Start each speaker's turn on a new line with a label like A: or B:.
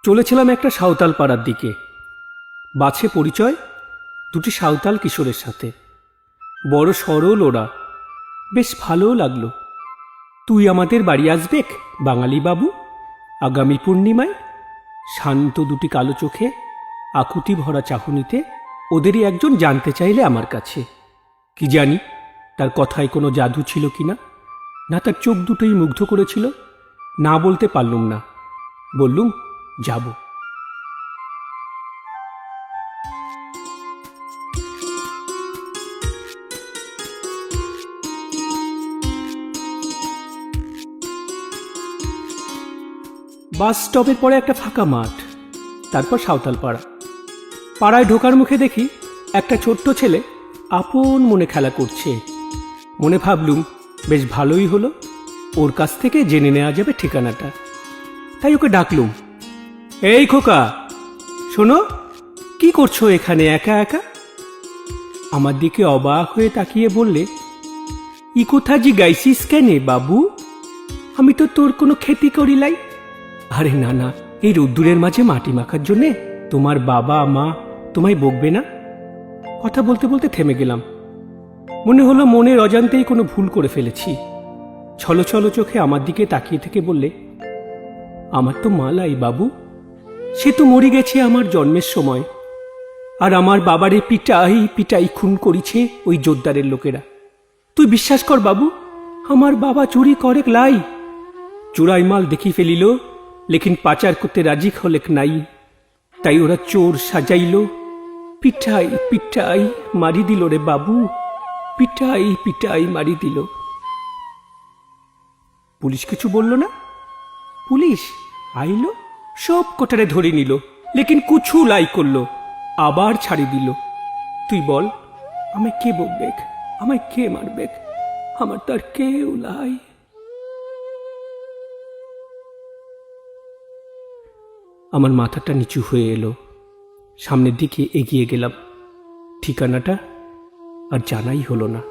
A: চলেছিলাম একটা সাঁওতাল পাড়ার দিকে। বাছে পরিচয় দুটি সাঁওতাল কিশোরের সাথে। বড় সরল ওরা, বেশ ভালোও লাগলো। তুই আমাদের বাড়ি আসবেক বাঙালি বাবু, আগামী পূর্ণিমায়। শান্ত দুটি কালো চোখে আকুতি ভরা চাহনিতে ওদেরই একজন জানতে চাইলে আমার কাছে, কি জানি তার কথায় কোনো জাদু ছিল কিনা, না তার চোখ দুটোই মুগ্ধ করেছিল। না বলতে পারলুম না, বললুম যাব। বাস স্টপের পরে একটা ফাঁকা মাঠ, তারপর সাঁওতাল পাড়া। পাড়ায় ঢোকার মুখে দেখি একটা ছোট্ট ছেলে আপন মনে খেলা করছে। মনে ভাবলুম বেশ ভালোই হলো, ওর কাছ থেকে জেনে নেওয়া যাবে ঠিকানাটা। তাই ওকে ডাকলুম, এই খোকা শোনো, কি করছো এখানে একা একা? আমার দিকে অবাক হয়ে তাকিয়ে বললে, ই কোথা জিগাইছিস কেনে বাবু? আমি তো তোর কোনো ক্ষতি করিলাই। আরে না না, এই রোদ্দুরের মাঝে মাটি মাখার জন্যে তোমার বাবা মা তোমায় বকবে না? কথা বলতে বলতে থেমে গেলাম। মনে হলো মনের অজান্তেই কোনো ভুল করে ফেলেছি। ছলো ছলো চোখে আমার দিকে তাকিয়ে থেকে বললে, আমার তো মালাই বাবু, সে তো মরে গেছে আমার জন্মের সময়। আর আমার বাবারে পিটাই পিটাই খুন করিছে ওই জোরদারের লোকেরা। তুই বিশ্বাস কর বাবু, আমার বাবা চুরি করে লাই, চোরাই মাল দেখি ফেলিল, লেকিন পাচার করতে রাজি হলেক নাই। তাই ওরা চোর সাজাইল, পিটাই পিটাই মারি দিল রে বাবু, পিটাই পিটাই মারি দিল। পুলিশ কিছু বলল না? পুলিশ আইলো, সব কটারে ধরে নিল, লেকিন কুছু লাই করলো, আবার ছাড়ি দিল। তুই বল, আমায় কে বকবেক, আমায় কে মারবেক? আমার তার কেউ লাই। আমার মাথাটা নিচু হয়ে এলো। সামনের দিকে এগিয়ে গেলাম। ঠিকানাটা আর জানাই হলো না।